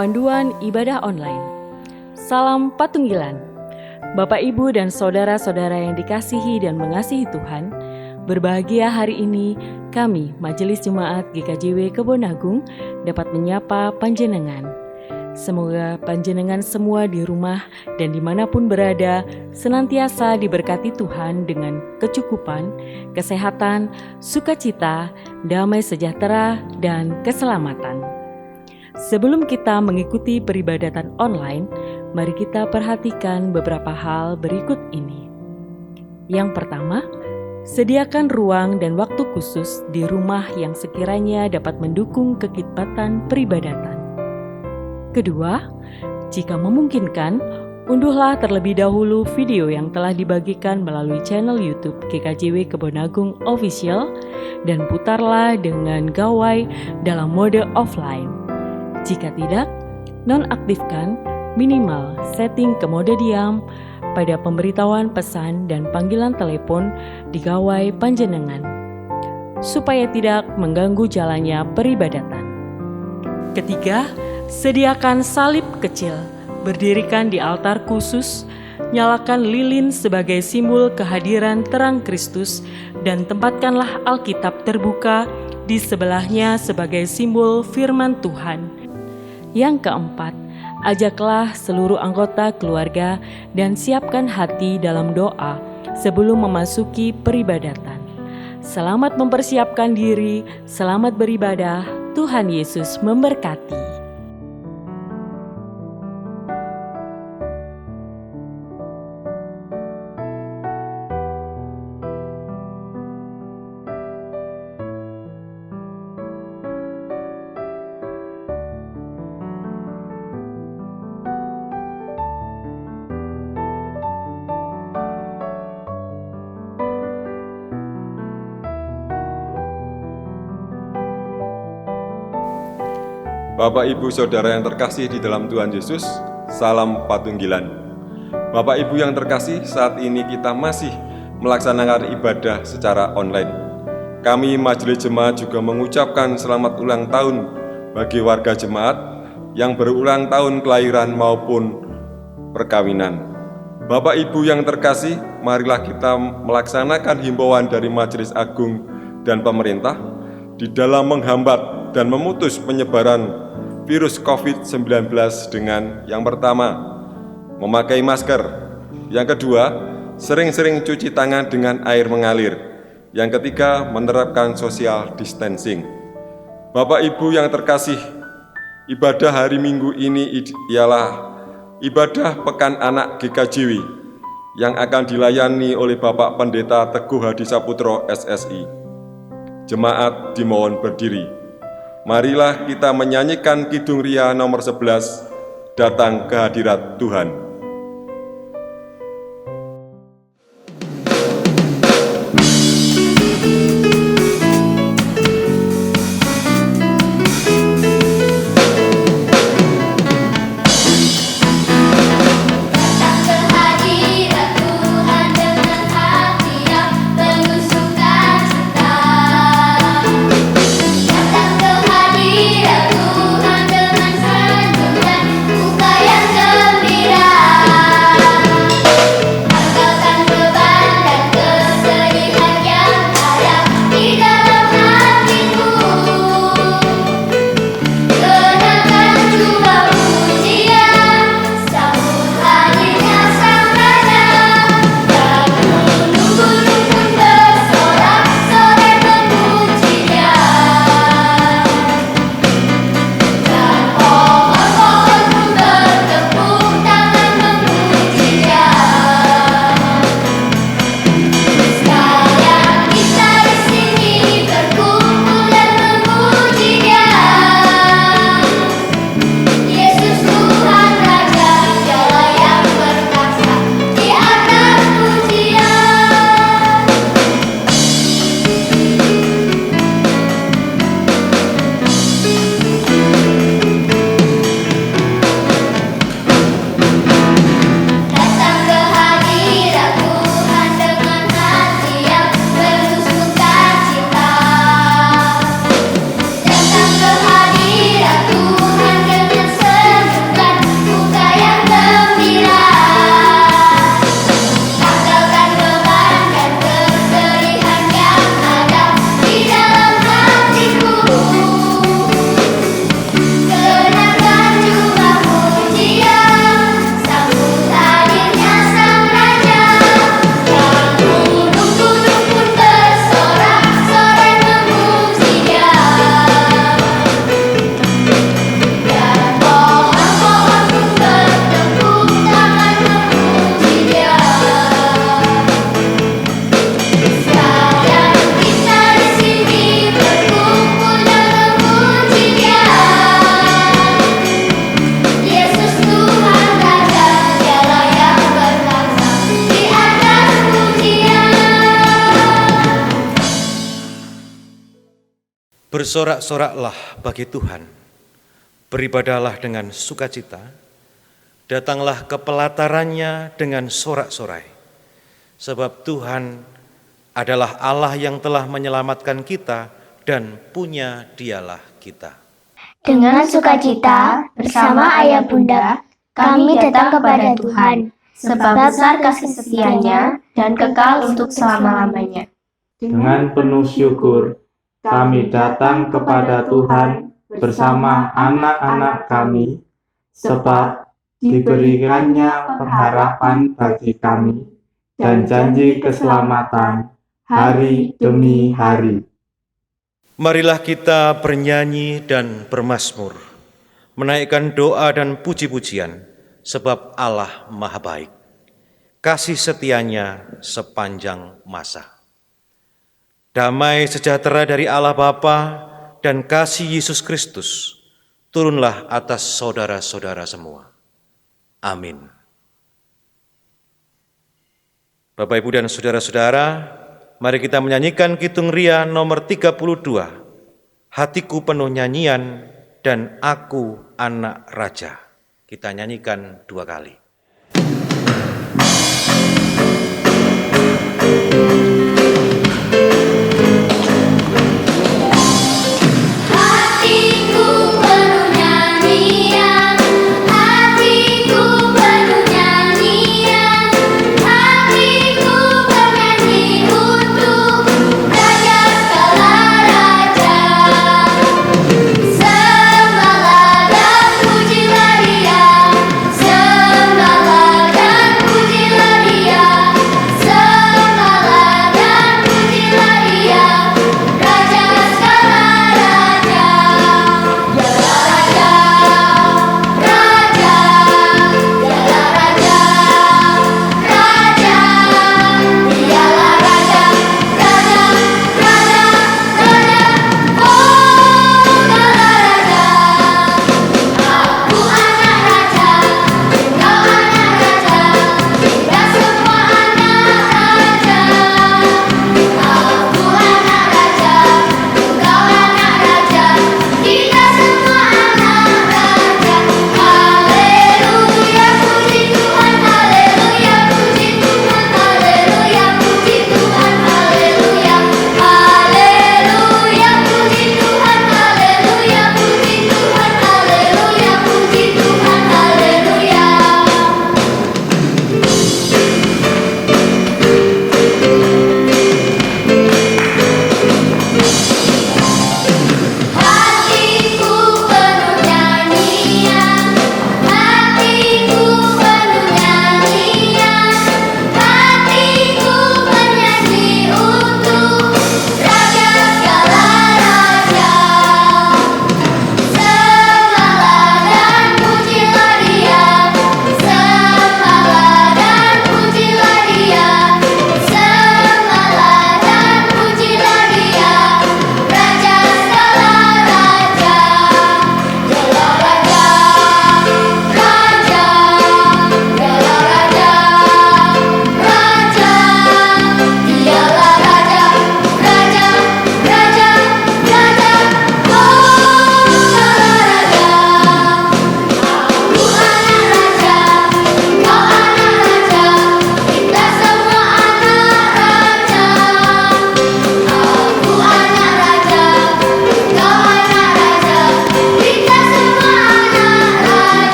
Panduan Ibadah Online. Salam Patunggilan. Bapak, Ibu, dan saudara-saudara yang dikasihi dan mengasihi Tuhan, berbahagia hari ini kami, Majelis Jemaat GKJW Kebon Agung, dapat menyapa panjenengan. Semoga panjenengan semua di rumah dan dimanapun berada senantiasa diberkati Tuhan dengan kecukupan, kesehatan, sukacita, damai sejahtera, dan keselamatan. Sebelum kita mengikuti peribadatan online, mari kita perhatikan beberapa hal berikut ini. Yang pertama, sediakan ruang dan waktu khusus di rumah yang sekiranya dapat mendukung kekibatan peribadatan. Kedua, jika memungkinkan, unduhlah terlebih dahulu video yang telah dibagikan melalui channel YouTube GKJW Kebon Agung Official dan putarlah dengan gawai dalam mode offline. Jika tidak, nonaktifkan minimal setting ke mode diam pada pemberitahuan pesan dan panggilan telepon di gawai panjenengan, supaya tidak mengganggu jalannya peribadatan. Ketiga, sediakan salib kecil, berdirikan di altar khusus, nyalakan lilin sebagai simbol kehadiran terang Kristus, dan tempatkanlah Alkitab terbuka di sebelahnya sebagai simbol firman Tuhan. Yang keempat, ajaklah seluruh anggota keluarga dan siapkan hati dalam doa sebelum memasuki peribadatan. Selamat mempersiapkan diri, selamat beribadah, Tuhan Yesus memberkati. Bapak, Ibu, Saudara yang terkasih di dalam Tuhan Yesus, salam patunggilan. Bapak, Ibu yang terkasih, saat ini kita masih melaksanakan ibadah secara online. Kami Majelis Jemaat juga mengucapkan selamat ulang tahun bagi warga jemaat yang berulang tahun kelahiran maupun perkawinan. Bapak, Ibu yang terkasih, marilah kita melaksanakan himbauan dari Majelis Agung dan pemerintah di dalam menghambat dan memutus penyebaran virus COVID-19 dengan yang pertama, memakai masker. Yang kedua, sering-sering cuci tangan dengan air mengalir. Yang ketiga, menerapkan social distancing. Bapak, Ibu yang terkasih, ibadah hari Minggu ini ialah ibadah Pekan Anak GKJW yang akan dilayani oleh Bapak Pendeta Teguh Hadi Saputro SSI. Jemaat dimohon berdiri. Marilah kita menyanyikan Kidung Ria nomor 11, Datang ke Hadirat Tuhan. Buka yang gembira. Bersorak-soraklah bagi Tuhan, beribadahlah dengan sukacita, datanglah ke pelatarannya dengan sorak-sorai, sebab Tuhan adalah Allah yang telah menyelamatkan kita dan punya Dialah kita. Dengan sukacita bersama ayah bunda, kami datang kepada Tuhan, sebab besar kasih setianya dan kekal untuk selama-lamanya. Dengan penuh syukur, kami datang kepada Tuhan bersama anak-anak kami, sebab diberikannya pengharapan bagi kami dan janji keselamatan hari demi hari. Marilah kita bernyanyi dan bermazmur, menaikkan doa dan puji-pujian, sebab Allah Maha Baik, kasih setianya sepanjang masa. Damai sejahtera dari Allah Bapa dan kasih Yesus Kristus turunlah atas saudara-saudara semua. Amin. Bapak, Ibu, dan saudara-saudara, mari kita menyanyikan Kidung Ria nomor 32, Hatiku Penuh Nyanyian dan Aku Anak Raja. Kita nyanyikan 2 kali.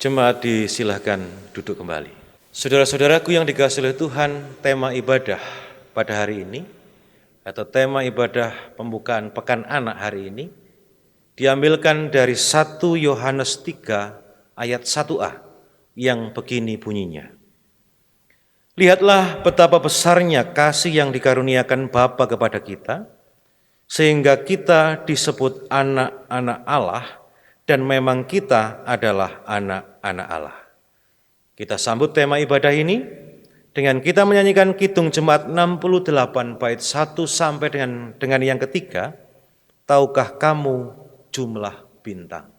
Jemaat disilahkan duduk kembali. Saudara-saudaraku yang dikasihi oleh Tuhan, tema ibadah pada hari ini atau tema ibadah pembukaan Pekan Anak hari ini diambilkan dari 1 Yohanes 3 ayat 1a yang begini bunyinya. Lihatlah betapa besarnya kasih yang dikaruniakan Bapa kepada kita, sehingga kita disebut anak-anak Allah, dan memang kita adalah anak-anak Allah. Kita sambut tema ibadah ini dengan kita menyanyikan Kidung Jemaat 68 bait 1 sampai dengan yang ketiga, tahukah kamu jumlah bintang?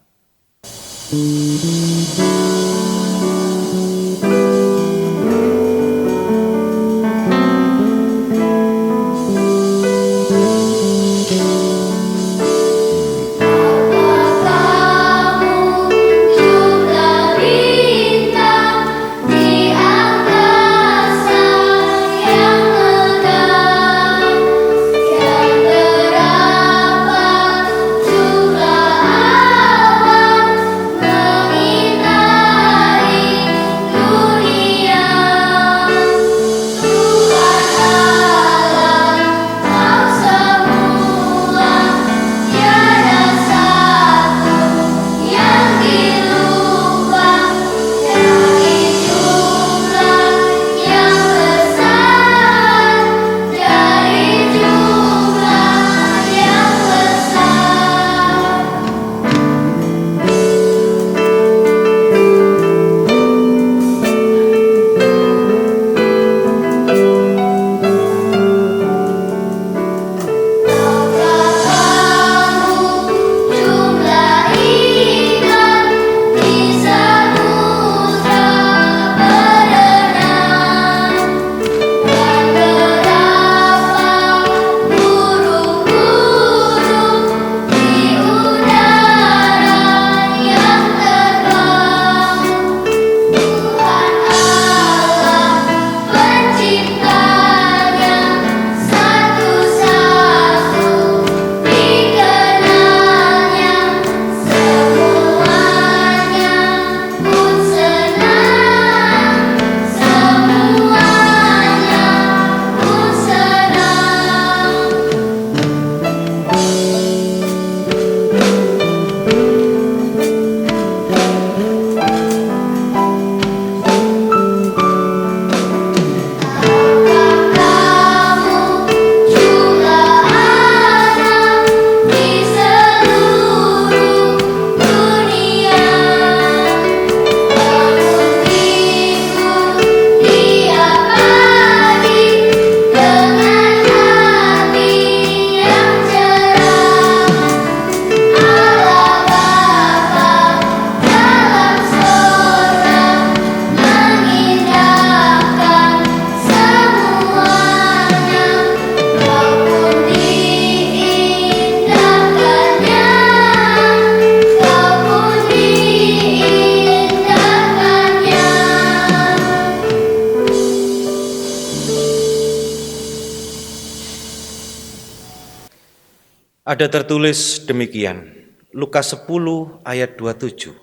Ada tertulis demikian, Lukas 10 ayat 27.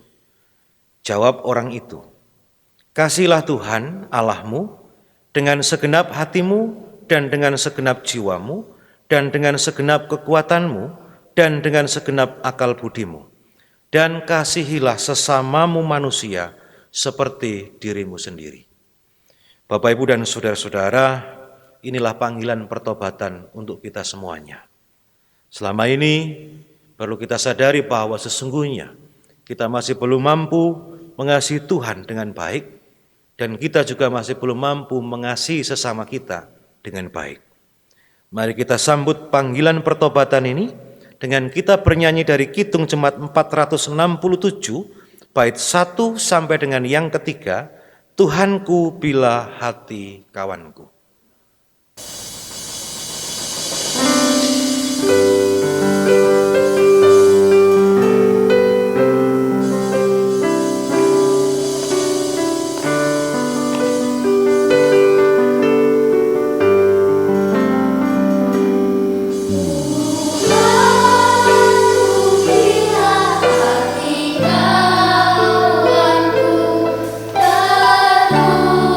Jawab orang itu, "Kasihilah Tuhan Allahmu dengan segenap hatimu dan dengan segenap jiwamu dan dengan segenap kekuatanmu dan dengan segenap akal budimu. Dan kasihilah sesamamu manusia seperti dirimu sendiri." Bapak, Ibu, dan saudara-saudara, inilah panggilan pertobatan untuk kita semuanya. Selama ini perlu kita sadari bahwa sesungguhnya kita masih belum mampu mengasihi Tuhan dengan baik, dan kita juga masih belum mampu mengasihi sesama kita dengan baik. Mari kita sambut panggilan pertobatan ini dengan kita bernyanyi dari Kidung Jemaat 467 bait 1 sampai dengan yang ketiga, Tuhanku bila hati kawanku.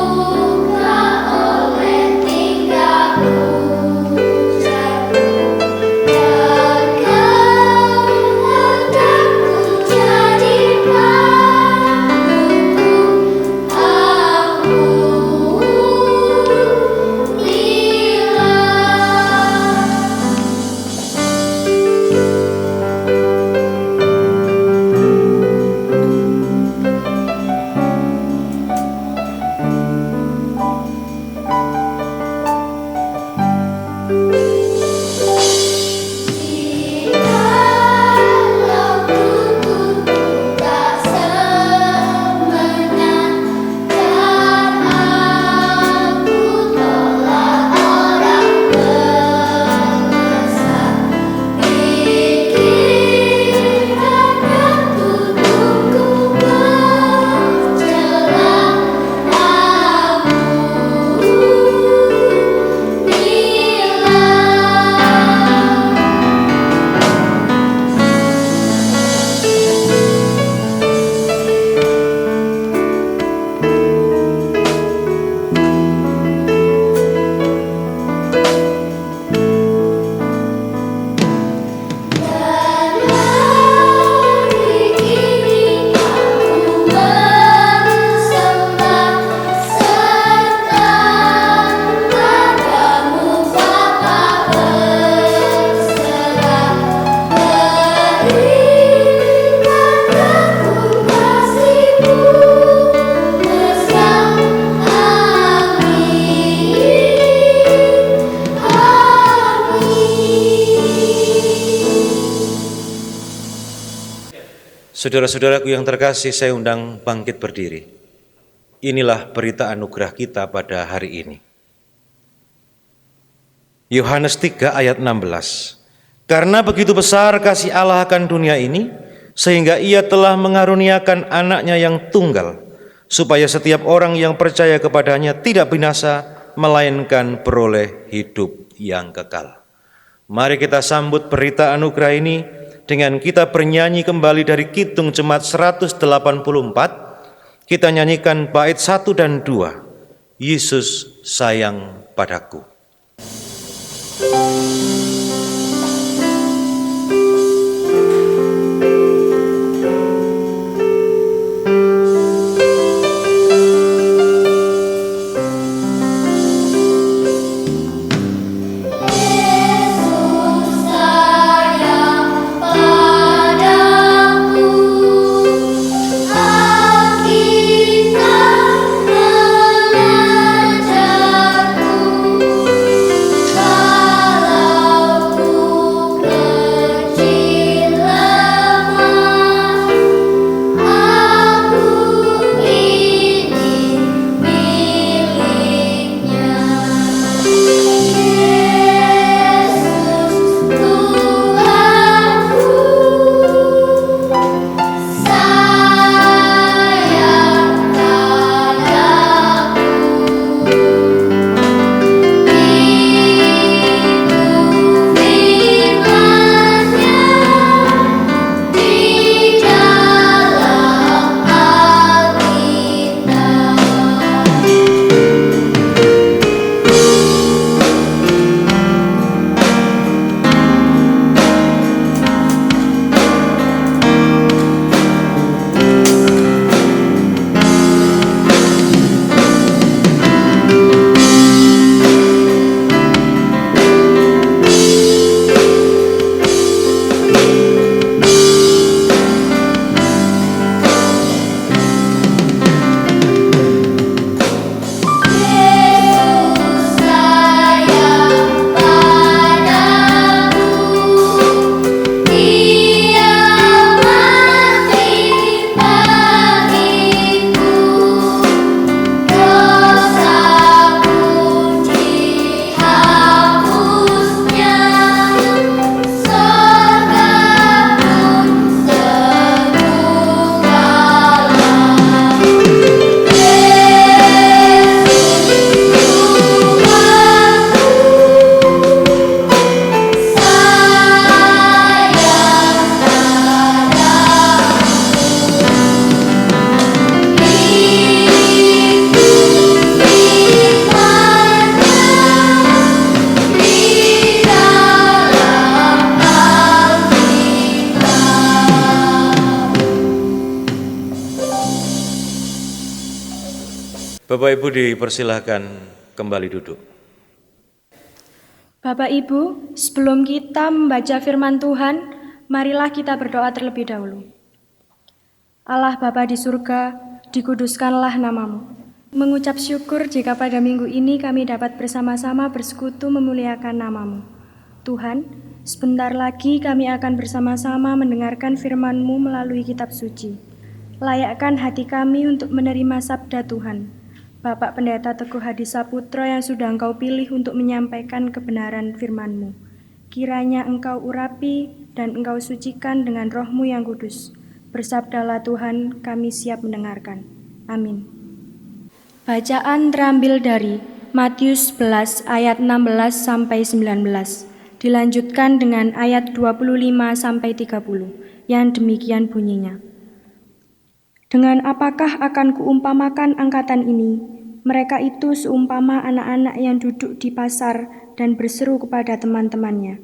Terluka oleh Saudara-saudaraku yang terkasih, saya undang bangkit berdiri. Inilah berita anugerah kita pada hari ini. Yohanes 3 ayat 16. Karena begitu besar kasih Allah akan dunia ini, sehingga Ia telah mengaruniakan anaknya yang tunggal, supaya setiap orang yang percaya kepadanya tidak binasa, melainkan beroleh hidup yang kekal. Mari kita sambut berita anugerah ini dengan kita bernyanyi kembali dari Kidung Jemaat 184. Kita nyanyikan bait 1 dan 2. Yesus sayang padaku. Bapak Ibu dipersilahkan kembali duduk. Bapak Ibu, sebelum kita membaca firman Tuhan, marilah kita berdoa terlebih dahulu. Allah Bapa di surga, dikuduskanlah namamu. Mengucap syukur jika pada minggu ini kami dapat bersama-sama bersekutu memuliakan namamu. Tuhan, sebentar lagi kami akan bersama-sama mendengarkan firman-Mu melalui kitab suci. Layakkan hati kami untuk menerima sabda Tuhan. Bapak Pendeta Teguh Hadi Saputro yang sudah Engkau pilih untuk menyampaikan kebenaran firman-Mu. Kiranya Engkau urapi dan Engkau sucikan dengan Roh-Mu yang kudus. Bersabdalah Tuhan, kami siap mendengarkan. Amin. Bacaan terambil dari Matius 11 ayat 16 sampai 19. Dilanjutkan dengan ayat 25 sampai 30 yang demikian bunyinya. Dengan apakah akan kuumpamakan angkatan ini? Mereka itu seumpama anak-anak yang duduk di pasar dan berseru kepada teman-temannya.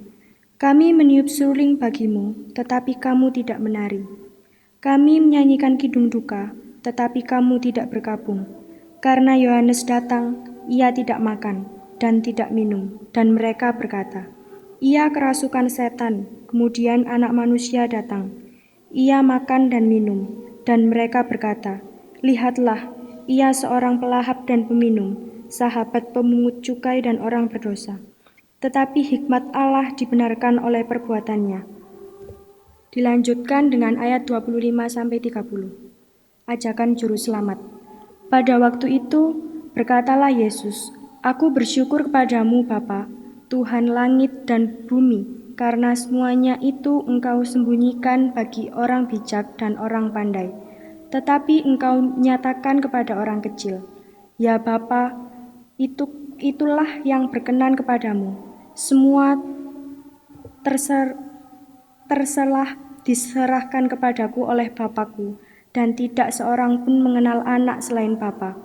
Kami meniup suling bagimu, tetapi kamu tidak menari. Kami menyanyikan kidung duka, tetapi kamu tidak berkabung. Karena Yohanes datang, ia tidak makan dan tidak minum, dan mereka berkata, ia kerasukan setan. Kemudian Anak Manusia datang. Ia makan dan minum, dan mereka berkata, lihatlah, ia seorang pelahap dan peminum, sahabat pemungut cukai dan orang berdosa. Tetapi hikmat Allah dibenarkan oleh perbuatannya. Dilanjutkan dengan ayat 25-30. Ajakan juru selamat. Pada waktu itu, berkatalah Yesus, "Aku bersyukur kepadamu Bapa, Tuhan langit dan bumi, karena semuanya itu Engkau sembunyikan bagi orang bijak dan orang pandai, tetapi Engkau nyatakan kepada orang kecil. Ya Bapa, itulah yang berkenan kepadamu. Semua diserahkan kepadaku oleh Bapakku, dan tidak seorang pun mengenal anak selain Bapa,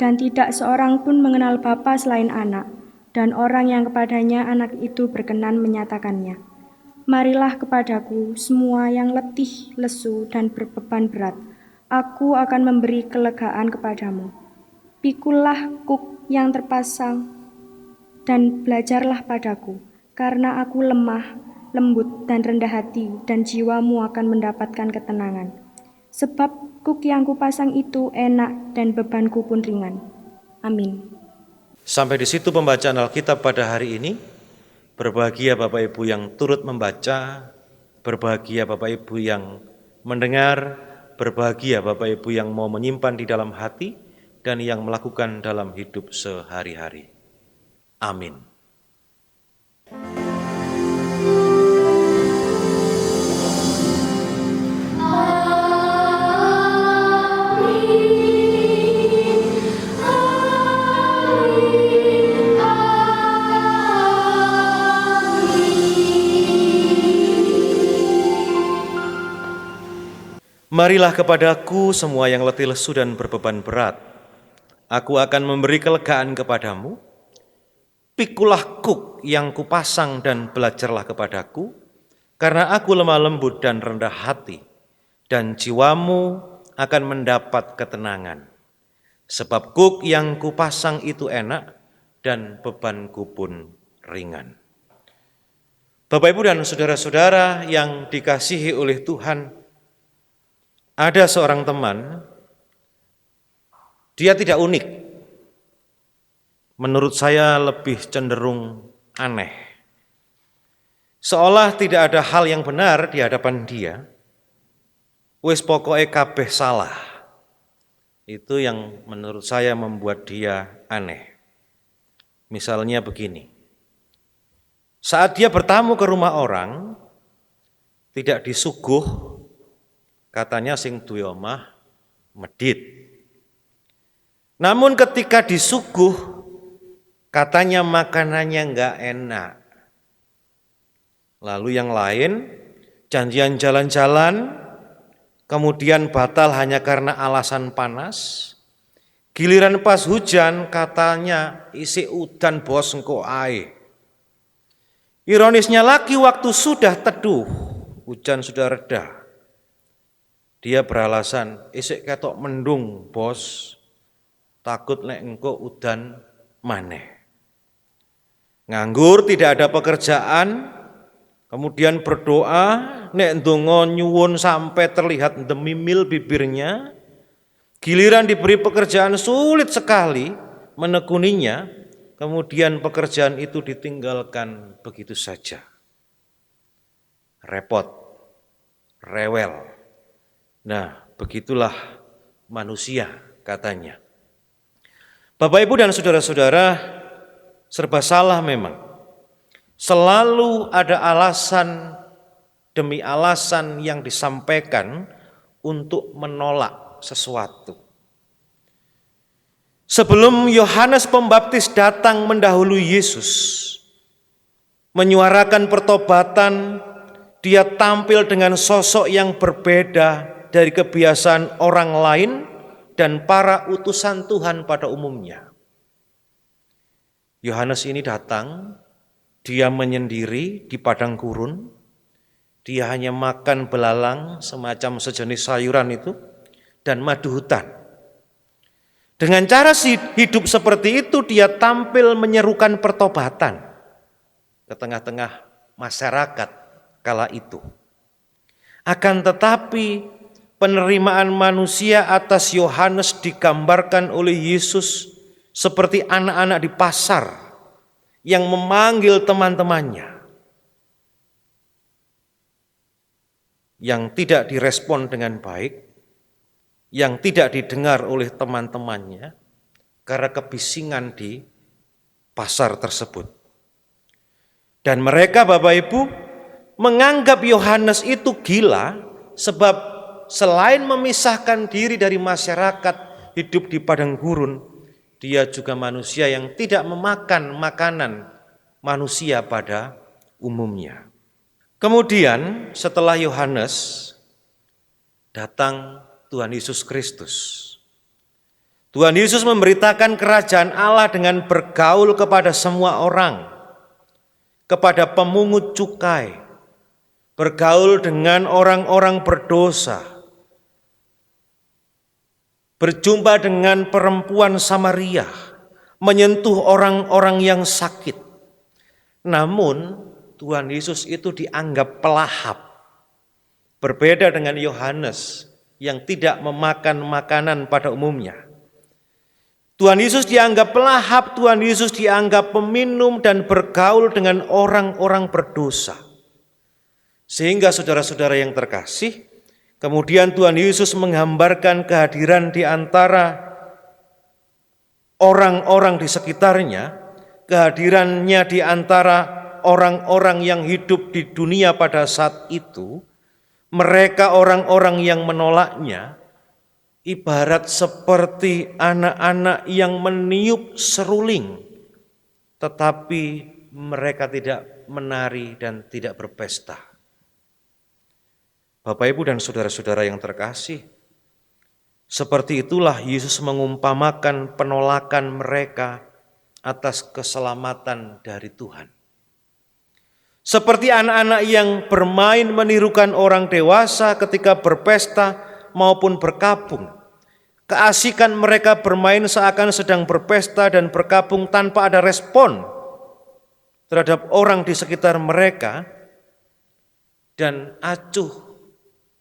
dan tidak seorang pun mengenal Bapa selain anak, dan orang yang kepadanya anak itu berkenan menyatakannya. Marilah kepadaku semua yang letih, lesu, dan berbeban berat. Aku akan memberi kelegaan kepadamu. Pikulah kuk yang terpasang dan belajarlah padaku, karena aku lemah, lembut, dan rendah hati, dan jiwamu akan mendapatkan ketenangan. Sebab kuk yang kupasang itu enak dan bebanku pun ringan." Amin. Sampai di situ pembacaan Alkitab pada hari ini. Berbahagia Bapak Ibu yang turut membaca, berbahagia Bapak Ibu yang mendengar, berbahagia Bapak Ibu yang mau menyimpan di dalam hati dan yang melakukan dalam hidup sehari-hari. Amin. Marilah kepadaku semua yang letih lesu dan berbeban berat. Aku akan memberi kelegaan kepadamu. Pikulah kuk yang kupasang dan belajarlah kepadaku, karena aku lemah lembut dan rendah hati, dan jiwamu akan mendapat ketenangan. Sebab kuk yang kupasang itu enak dan bebanku pun ringan. Bapak Ibu dan saudara-saudara yang dikasihi oleh Tuhan, ada seorang teman, dia tidak unik. Menurut saya lebih cenderung aneh. Seolah tidak ada hal yang benar di hadapan dia. Wis pokoke kabeh salah. Itu yang menurut saya membuat dia aneh. Misalnya begini. Saat dia bertamu ke rumah orang, tidak disuguh, katanya sing duwe omah medit. Namun ketika disuguh, katanya makanannya enggak enak. Lalu yang lain, janjian jalan-jalan, kemudian batal hanya karena alasan panas. Giliran pas hujan, katanya isi udan bos engko ae. Ironisnya lagi waktu sudah teduh, hujan sudah reda. Dia beralasan, isik ketok mendung bos, takut nek engko udan maneh. Nganggur, tidak ada pekerjaan, kemudian berdoa, nek ndonga nyuwun sampai terlihat demimil bibirnya. Giliran diberi pekerjaan sulit sekali menekuninya, kemudian pekerjaan itu ditinggalkan begitu saja. Repot, rewel. Nah, begitulah manusia katanya. Bapak Ibu dan saudara-saudara, serba salah memang. Selalu ada alasan demi alasan yang disampaikan untuk menolak sesuatu. Sebelum Yohanes Pembaptis datang mendahului Yesus, menyuarakan pertobatan, dia tampil dengan sosok yang berbeda dari kebiasaan orang lain dan para utusan Tuhan pada umumnya. Yohanes ini datang, dia menyendiri di padang gurun, dia hanya makan belalang semacam sejenis sayuran itu dan madu hutan. Dengan cara hidup seperti itu dia tampil menyerukan pertobatan ke tengah-tengah masyarakat kala itu. Akan tetapi penerimaan manusia atas Yohanes digambarkan oleh Yesus seperti anak-anak di pasar yang memanggil teman-temannya. yang tidak direspon dengan baik, yang tidak didengar oleh teman-temannya karena kebisingan di pasar tersebut. Dan mereka, Bapak Ibu, menganggap Yohanes itu gila sebab selain memisahkan diri dari masyarakat hidup di padang gurun, dia juga manusia yang tidak memakan makanan manusia pada umumnya. Kemudian setelah Yohanes datang Tuhan Yesus Kristus. Tuhan Yesus memberitakan kerajaan Allah dengan bergaul kepada semua orang, kepada pemungut cukai, bergaul dengan orang-orang berdosa, berjumpa dengan perempuan Samaria, menyentuh orang-orang yang sakit. Namun Tuhan Yesus itu dianggap pelahap. Berbeda dengan Yohanes yang tidak memakan makanan pada umumnya. Tuhan Yesus dianggap pelahap, Tuhan Yesus dianggap peminum dan bergaul dengan orang-orang berdosa. Sehingga saudara-saudara yang terkasih, kemudian Tuhan Yesus menggambarkan kehadiran di antara orang-orang di sekitarnya, kehadirannya di antara orang-orang yang hidup di dunia pada saat itu, mereka orang-orang yang menolaknya, ibarat seperti anak-anak yang meniup seruling, tetapi mereka tidak menari dan tidak berpesta. Bapak, Ibu, dan saudara-saudara yang terkasih, seperti itulah Yesus mengumpamakan penolakan mereka atas keselamatan dari Tuhan. Seperti anak-anak yang bermain menirukan orang dewasa ketika berpesta maupun berkabung. Keasikan mereka bermain seakan sedang berpesta dan berkabung tanpa ada respon terhadap orang di sekitar mereka dan acuh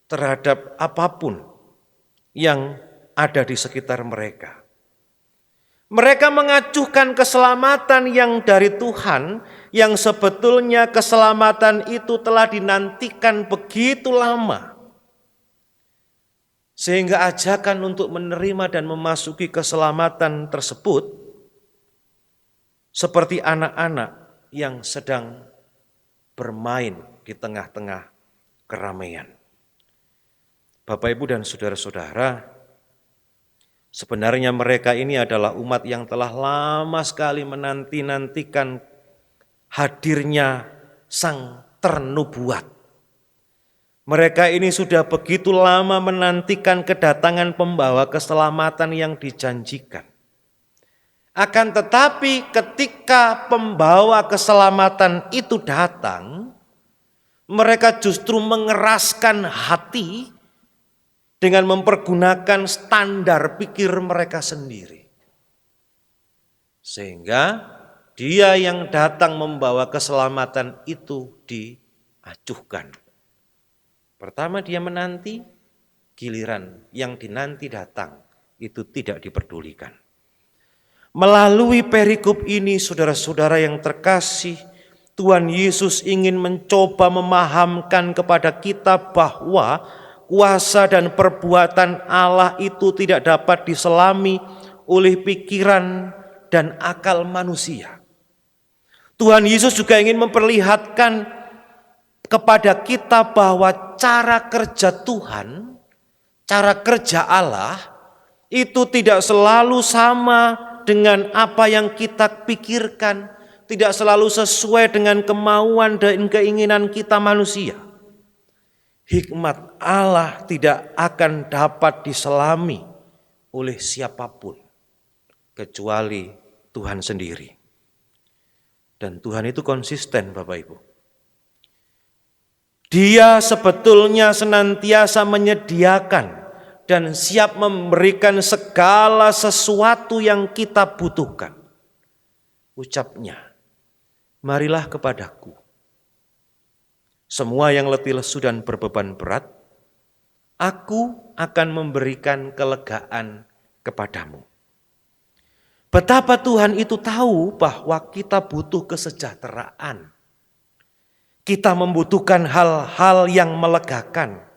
terhadap apapun yang ada di sekitar mereka. Mereka mengacuhkan keselamatan yang dari Tuhan, yang sebetulnya keselamatan itu telah dinantikan begitu lama. Sehingga ajakan untuk menerima dan memasuki keselamatan tersebut seperti anak-anak yang sedang bermain di tengah-tengah keramaian. Bapak, Ibu, dan saudara-saudara, sebenarnya mereka ini adalah umat yang telah lama sekali menanti-nantikan hadirnya sang ternubuat. Mereka ini sudah begitu lama menantikan kedatangan pembawa keselamatan yang dijanjikan. Akan tetapi ketika pembawa keselamatan itu datang, mereka justru mengeraskan hati dengan mempergunakan standar pikir mereka sendiri. Sehingga dia yang datang membawa keselamatan itu diacuhkan. Pertama dia menanti, giliran yang dinanti datang itu tidak diperdulikan. Melalui perikop ini, saudara-saudara yang terkasih, Tuhan Yesus ingin mencoba memahamkan kepada kita bahwa kuasa dan perbuatan Allah itu tidak dapat diselami oleh pikiran dan akal manusia. Tuhan Yesus juga ingin memperlihatkan kepada kita bahwa cara kerja Tuhan, cara kerja Allah itu tidak selalu sama dengan apa yang kita pikirkan, tidak selalu sesuai dengan kemauan dan keinginan kita manusia. Hikmat Allah tidak akan dapat diselami oleh siapapun kecuali Tuhan sendiri. Dan Tuhan itu konsisten, Bapak Ibu. Dia sebetulnya senantiasa menyediakan dan siap memberikan segala sesuatu yang kita butuhkan. Ucapnya, marilah kepadaku, semua yang letih lesu dan berbeban berat, aku akan memberikan kelegaan kepadamu. Betapa Tuhan itu tahu bahwa kita butuh kesejahteraan. Kita membutuhkan hal-hal yang melegakan.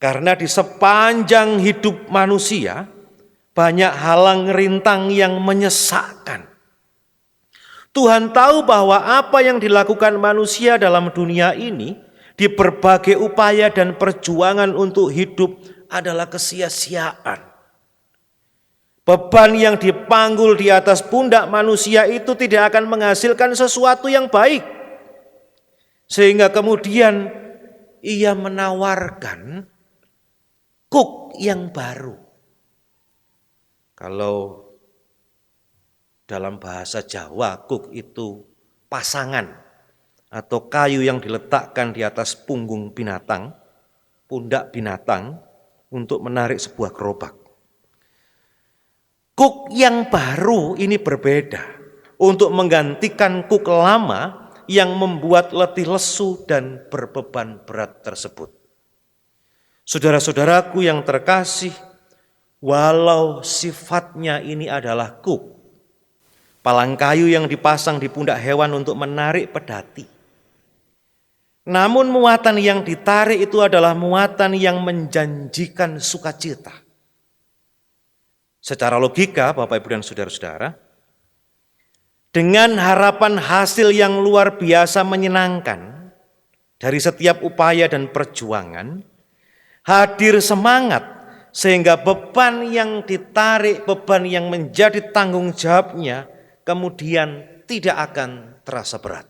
Karena di sepanjang hidup manusia, banyak halang rintang yang menyesakkan. Tuhan tahu bahwa apa yang dilakukan manusia dalam dunia ini, di berbagai upaya dan perjuangan untuk hidup adalah kesia-siaan. Beban yang dipanggul di atas pundak manusia itu tidak akan menghasilkan sesuatu yang baik. Sehingga kemudian ia menawarkan kuk yang baru. Kalau dalam bahasa Jawa, kuk itu pasangan atau kayu yang diletakkan di atas punggung binatang, pundak binatang untuk menarik sebuah gerobak. Kuk yang baru ini berbeda untuk menggantikan kuk lama yang membuat letih lesu dan berbeban berat tersebut. Saudara-saudaraku yang terkasih, walau sifatnya ini adalah kuk, palang kayu yang dipasang di pundak hewan untuk menarik pedati, namun muatan yang ditarik itu adalah muatan yang menjanjikan sukacita. Secara logika, Bapak, Ibu, dan saudara-saudara, dengan harapan hasil yang luar biasa menyenangkan dari setiap upaya dan perjuangan, hadir semangat sehingga beban yang ditarik, beban yang menjadi tanggung jawabnya, kemudian tidak akan terasa berat.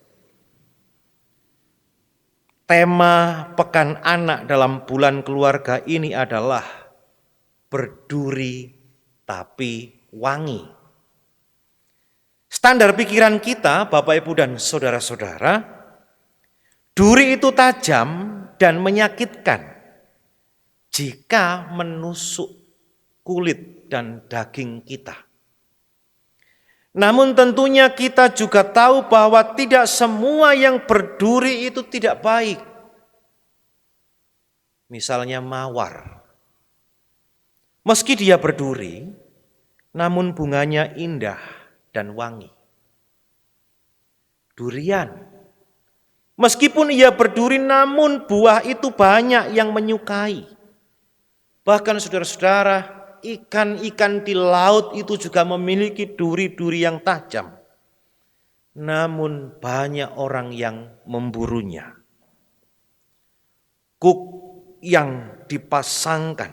Tema Pekan Anak dalam bulan keluarga ini adalah berduri tapi wangi. Standar pikiran kita, Bapak, Ibu, dan saudara-saudara, duri itu tajam dan menyakitkan jika menusuk kulit dan daging kita. Namun tentunya kita juga tahu bahwa tidak semua yang berduri itu tidak baik. Misalnya mawar. Meski dia berduri, namun bunganya indah dan wangi. Durian. Meskipun ia berduri, namun buah itu banyak yang menyukai. Bahkan saudara-saudara, ikan-ikan di laut itu juga memiliki duri-duri yang tajam. Namun banyak orang yang memburunya. Kuk yang dipasangkan,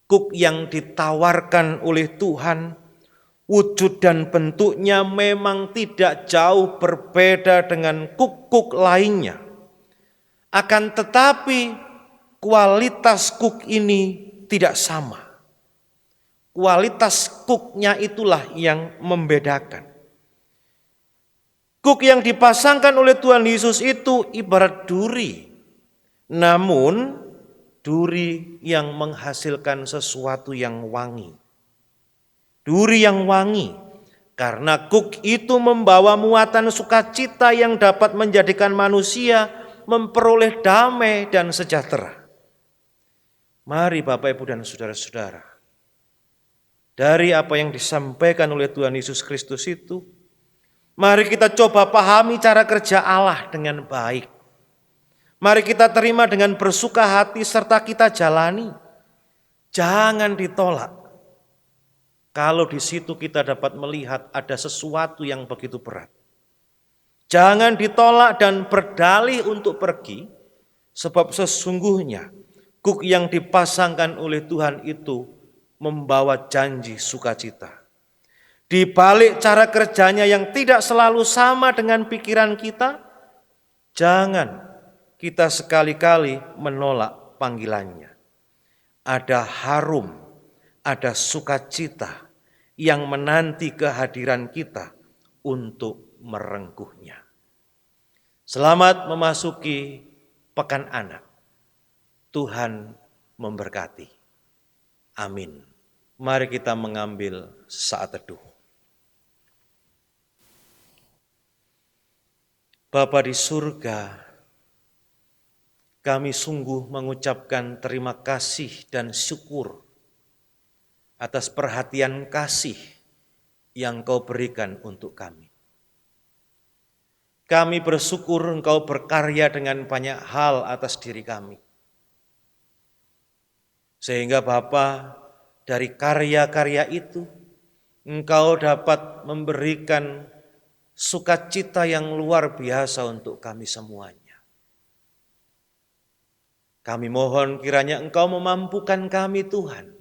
kuk yang ditawarkan oleh Tuhan, wujud dan bentuknya memang tidak jauh berbeda dengan kuk-kuk lainnya. Akan tetapi kualitas kuk ini tidak sama. Kualitas kuknya itulah yang membedakan. Kuk yang dipasangkan oleh Tuhan Yesus itu ibarat duri. Namun duri yang menghasilkan sesuatu yang wangi. Duri yang wangi, karena kuk itu membawa muatan sukacita yang dapat menjadikan manusia memperoleh damai dan sejahtera. Mari Bapak, Ibu, dan saudara-saudara, dari apa yang disampaikan oleh Tuhan Yesus Kristus itu, mari kita coba pahami cara kerja Allah dengan baik. Mari kita terima dengan bersuka hati serta kita jalani. Jangan ditolak. Kalau di situ kita dapat melihat ada sesuatu yang begitu berat. Jangan ditolak dan berdalih untuk pergi, sebab sesungguhnya kuk yang dipasangkan oleh Tuhan itu membawa janji sukacita. Di balik cara kerjanya yang tidak selalu sama dengan pikiran kita, jangan kita sekali-kali menolak panggilannya. Ada harum, ada sukacita yang menanti kehadiran kita untuk merengkuhnya. Selamat memasuki Pekan Anak. Tuhan memberkati. Amin. Mari kita mengambil saat teduh. Bapa di surga, kami sungguh mengucapkan terima kasih dan syukur atas perhatian kasih yang Kau berikan untuk kami. Kami bersyukur Engkau berkarya dengan banyak hal atas diri kami. Sehingga Bapa, dari karya-karya itu Engkau dapat memberikan sukacita yang luar biasa untuk kami semuanya. Kami mohon kiranya Engkau memampukan kami Tuhan,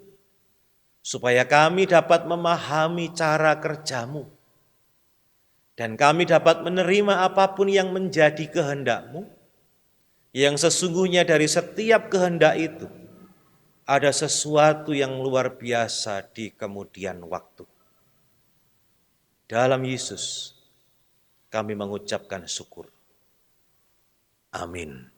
supaya kami dapat memahami cara kerja-Mu, dan kami dapat menerima apapun yang menjadi kehendak-Mu, yang sesungguhnya dari setiap kehendak itu ada sesuatu yang luar biasa di kemudian waktu. Dalam Yesus kami mengucapkan syukur. Amin.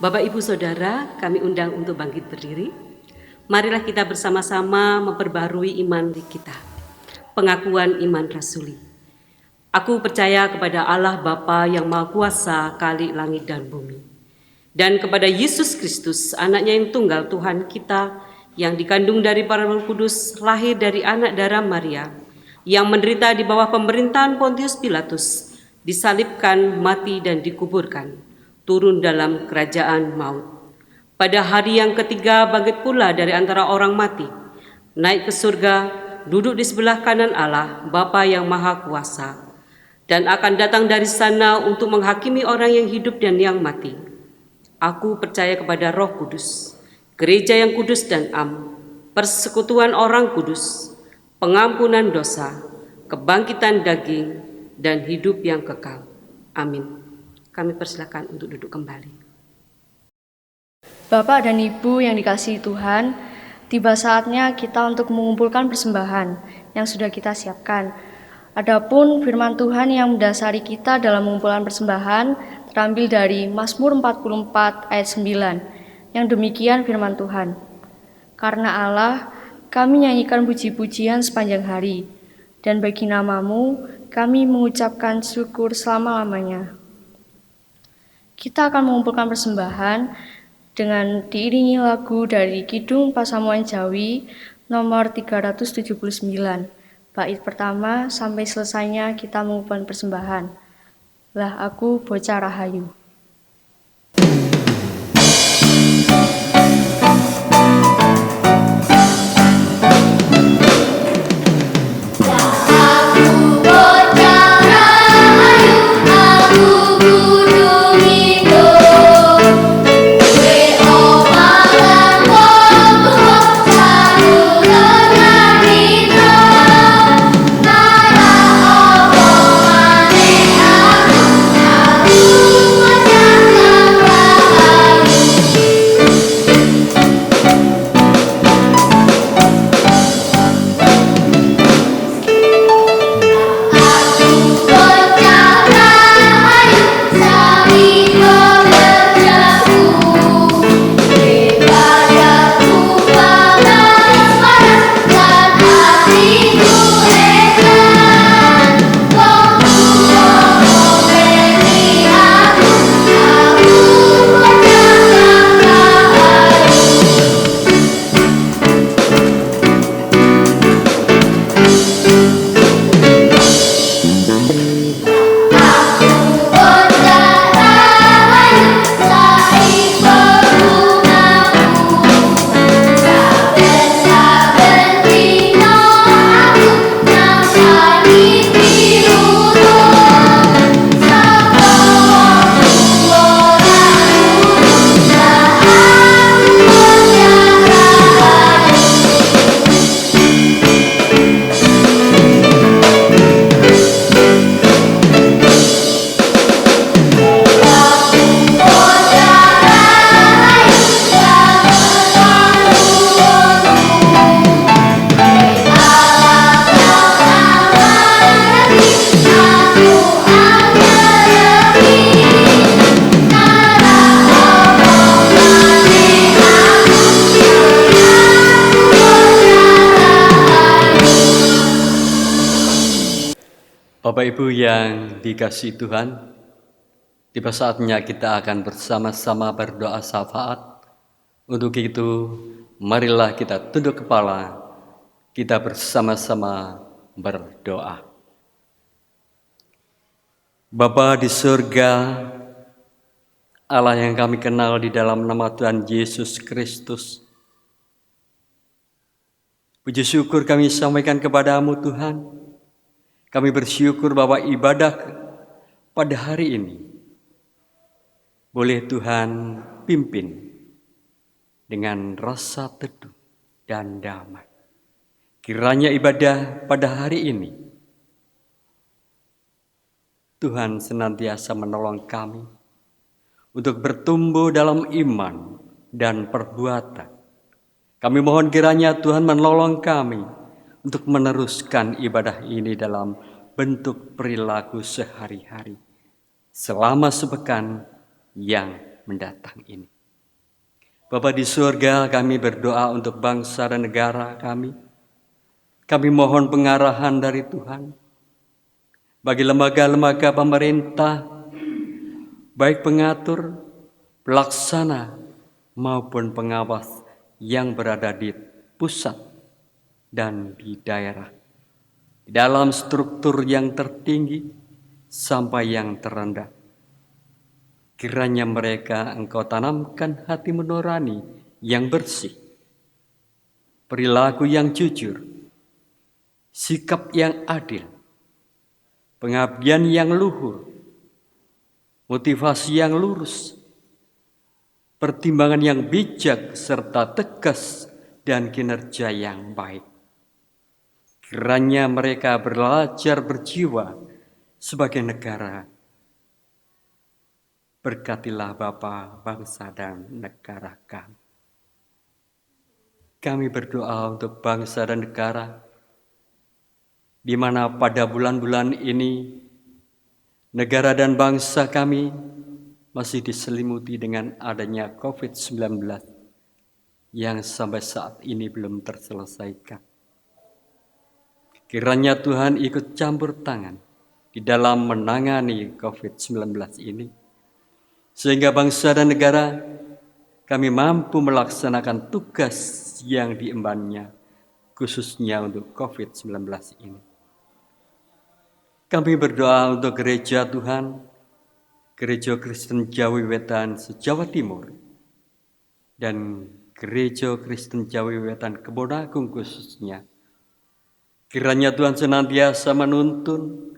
Bapak, Ibu, Saudara, kami undang untuk bangkit berdiri. Marilah kita bersama-sama memperbarui iman kita. Pengakuan iman rasuli. Aku percaya kepada Allah Bapa yang Maha Kuasa, Khalik langit dan bumi, dan kepada Yesus Kristus, anaknya yang tunggal Tuhan kita, yang dikandung dari para Roh Kudus, lahir dari anak darah Maria, yang menderita di bawah pemerintahan Pontius Pilatus, disalibkan, mati dan dikuburkan, turun dalam kerajaan maut. Pada hari yang ketiga bangkit pula dari antara orang mati, naik ke surga, duduk di sebelah kanan Allah, Bapa yang Maha Kuasa, dan akan datang dari sana untuk menghakimi orang yang hidup dan yang mati. Aku percaya kepada Roh Kudus, gereja yang kudus dan am, persekutuan orang kudus, pengampunan dosa, kebangkitan daging, dan hidup yang kekal. Amin. Kami persilakan untuk duduk kembali. Bapak dan Ibu yang dikasihi Tuhan, tiba saatnya kita untuk mengumpulkan persembahan yang sudah kita siapkan. Adapun firman Tuhan yang mendasari kita dalam mengumpulkan persembahan terambil dari Mazmur 44 ayat 9, yang demikian firman Tuhan. Karena Allah, kami nyanyikan puji-pujian sepanjang hari, dan bagi namamu kami mengucapkan syukur selama-lamanya. Kita akan mengumpulkan persembahan dengan diiringi lagu dari Kidung Pasamuan Jawi nomor 379. Bait pertama sampai selesainya kita mengumpulkan persembahan. Lah aku bocah rahayu. Bapak Ibu yang dikasihi Tuhan, tiba saatnya kita akan bersama-sama berdoa syafaat. Untuk itu, marilah kita tunduk kepala, kita bersama-sama berdoa. Bapa di surga, Allah yang kami kenal di dalam nama Tuhan Yesus Kristus, puji syukur kami sampaikan kepadamu Tuhan. Kami bersyukur bahwa ibadah pada hari ini boleh Tuhan pimpin dengan rasa teduh dan damai. Kiranya ibadah pada hari ini Tuhan senantiasa menolong kami untuk bertumbuh dalam iman dan perbuatan. Kami mohon kiranya Tuhan menolong kami untuk meneruskan ibadah ini dalam bentuk perilaku sehari-hari selama sepekan yang mendatang ini. Bapa di surga, kami berdoa untuk bangsa dan negara kami. Kami mohon pengarahan dari Tuhan. bagi lembaga-lembaga pemerintah, baik pengatur, pelaksana, maupun pengawas yang berada di pusat dan di daerah, di dalam struktur yang tertinggi sampai yang terendah. Kiranya mereka Engkau tanamkan hati nurani yang bersih, perilaku yang jujur, sikap yang adil, pengabdian yang luhur, motivasi yang lurus, pertimbangan yang bijak, serta tegas dan kinerja yang baik. Kiranya mereka belajar berjiwa sebagai negara. Berkatilah Bapa, bangsa dan negara kami. Kami berdoa untuk bangsa dan negara, di mana pada bulan-bulan ini negara dan bangsa kami masih diselimuti dengan adanya COVID-19 yang sampai saat ini belum terselesaikan. Kiranya Tuhan ikut campur tangan di dalam menangani COVID-19 ini, sehingga bangsa dan negara kami mampu melaksanakan tugas yang diembannya, khususnya untuk COVID-19 ini. Kami berdoa untuk gereja Tuhan, Gereja Kristen Jawi Wetan se-Jawa Timur, dan Gereja Kristen Jawi Wetan Kebon Agung khususnya. Kiranya Tuhan senantiasa menuntun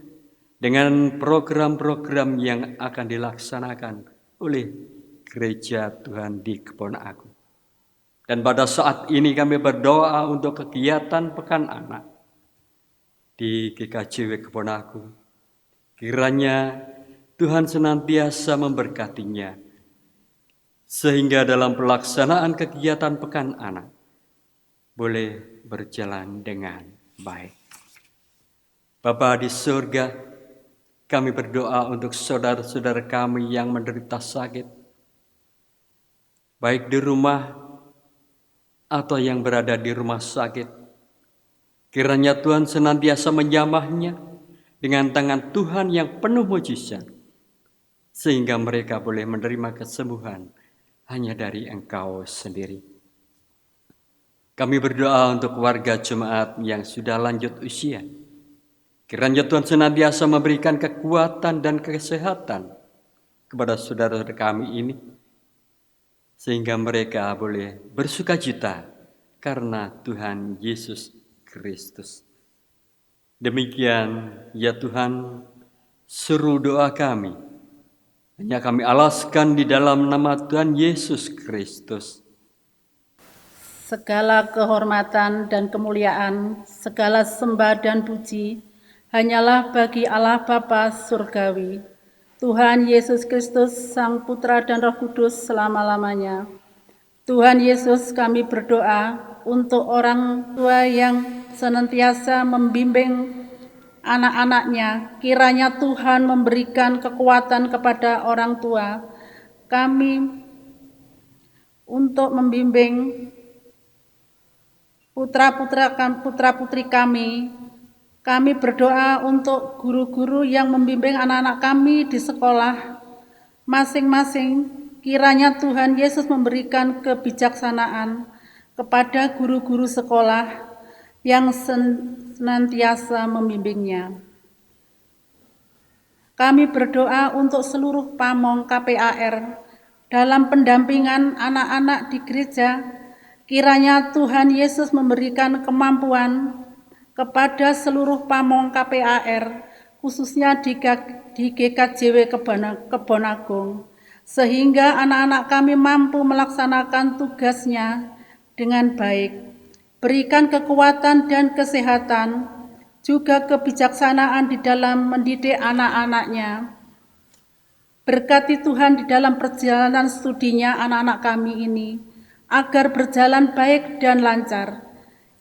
dengan program-program yang akan dilaksanakan oleh gereja Tuhan di Kebon Agung. Dan pada saat ini kami berdoa untuk kegiatan Pekan Anak di GKJW Kebon Agung. Kiranya Tuhan senantiasa memberkatinya, sehingga dalam pelaksanaan kegiatan Pekan Anak boleh berjalan dengan baik. Bapa di surga, kami berdoa untuk saudara-saudara kami yang menderita sakit, baik di rumah atau yang berada di rumah sakit. Kiranya Tuhan senantiasa menjamahnya dengan tangan Tuhan yang penuh mujizat, sehingga mereka boleh menerima kesembuhan hanya dari Engkau sendiri. Kami berdoa untuk warga jemaat yang sudah lanjut usia. Kiranya Tuhan senantiasa memberikan kekuatan dan kesehatan kepada saudara-saudara kami ini, sehingga mereka boleh bersukacita karena Tuhan Yesus Kristus. Demikian ya Tuhan, seru doa kami hanya kami alaskan di dalam nama Tuhan Yesus Kristus. Segala kehormatan dan kemuliaan, segala sembah dan puji, hanyalah bagi Allah Bapa Surgawi, Tuhan Yesus Kristus, Sang Putra dan Roh Kudus selama-lamanya. Tuhan Yesus, kami berdoa untuk orang tua yang senantiasa membimbing anak-anaknya. Kiranya Tuhan memberikan kekuatan kepada orang tua kami untuk membimbing putra-putri kami. Kami berdoa untuk guru-guru yang membimbing anak-anak kami di sekolah masing-masing. Kiranya Tuhan Yesus memberikan kebijaksanaan kepada guru-guru sekolah yang senantiasa membimbingnya. Kami berdoa untuk seluruh pamong KPAR dalam pendampingan anak-anak di gereja. Kiranya Tuhan Yesus memberikan kemampuan kepada seluruh pamong KPAR, khususnya di GKJW Kebon Agung, sehingga anak-anak kami mampu melaksanakan tugasnya dengan baik. Berikan kekuatan dan kesehatan, juga kebijaksanaan di dalam mendidik anak-anaknya. Berkati Tuhan di dalam perjalanan studinya anak-anak kami ini, agar berjalan baik dan lancar.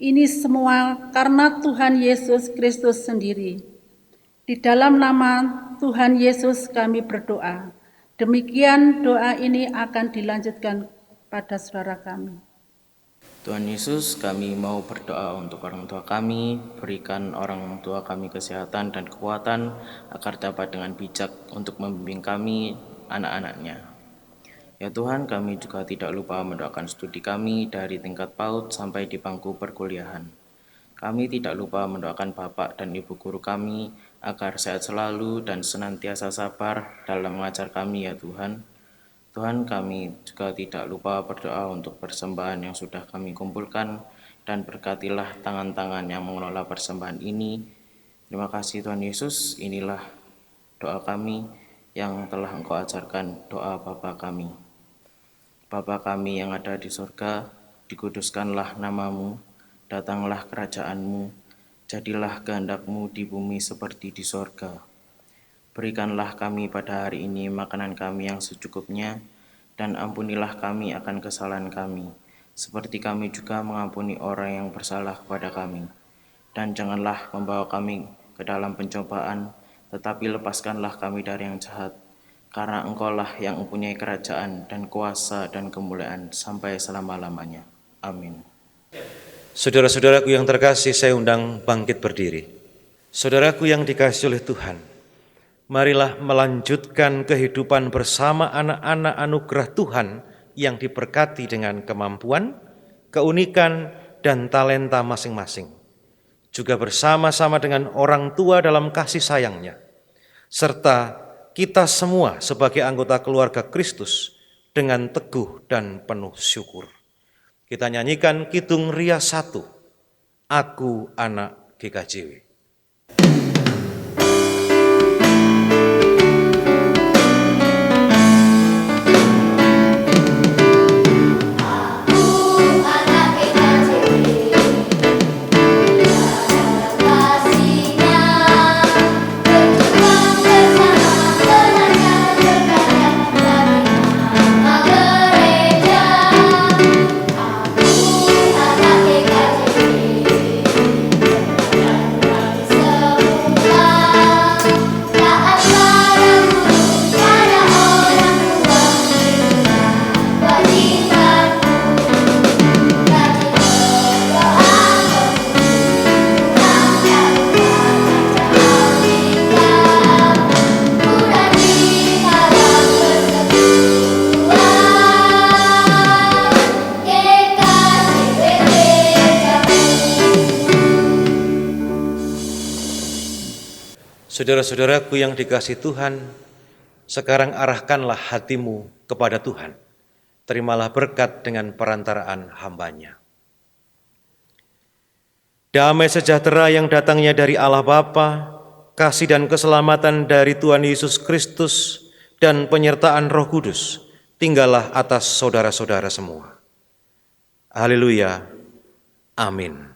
Ini semua karena Tuhan Yesus Kristus sendiri. Di dalam nama Tuhan Yesus kami berdoa. Demikian doa ini akan dilanjutkan pada saudara kami. Tuhan Yesus, kami mau berdoa untuk orang tua kami, berikan orang tua kami kesehatan dan kekuatan agar dapat dengan bijak untuk membimbing kami, anak-anaknya. Ya Tuhan, kami juga tidak lupa mendoakan studi kami dari tingkat PAUD sampai di bangku perkuliahan. Kami tidak lupa mendoakan Bapak dan Ibu guru kami agar sehat selalu dan senantiasa sabar dalam mengajar kami ya Tuhan. Tuhan, kami juga tidak lupa berdoa untuk persembahan yang sudah kami kumpulkan dan berkatilah tangan-tangan yang mengelola persembahan ini. Terima kasih Tuhan Yesus, inilah doa kami yang telah Engkau ajarkan, doa Bapa kami. Bapa kami yang ada di surga, dikuduskanlah namamu, datanglah kerajaan-Mu, jadilah kehendak-Mu di bumi seperti di surga. Berikanlah kami pada hari ini makanan kami yang secukupnya, dan ampunilah kami akan kesalahan kami, seperti kami juga mengampuni orang yang bersalah kepada kami. Dan janganlah membawa kami ke dalam pencobaan, tetapi lepaskanlah kami dari yang jahat, karena Engkaulah yang mempunyai kerajaan dan kuasa dan kemuliaan sampai selama-lamanya. Amin. Saudara-saudaraku yang terkasih, saya undang bangkit berdiri. Saudaraku yang dikasihi oleh Tuhan, marilah melanjutkan kehidupan bersama anak-anak anugerah Tuhan yang diberkati dengan kemampuan, keunikan, dan talenta masing-masing. Juga bersama-sama dengan orang tua dalam kasih sayangnya. Serta kita semua sebagai anggota keluarga Kristus dengan teguh dan penuh syukur. Kita nyanyikan Kidung Ria 1, Aku Anak GKJW. Saudara-saudaraku yang dikasihi Tuhan, sekarang arahkanlah hatimu kepada Tuhan. Terimalah berkat dengan perantaraan hamba-Nya. Damai sejahtera yang datangnya dari Allah Bapa, kasih dan keselamatan dari Tuhan Yesus Kristus, dan penyertaan Roh Kudus, tinggallah atas saudara-saudara semua. Haleluya. Amin.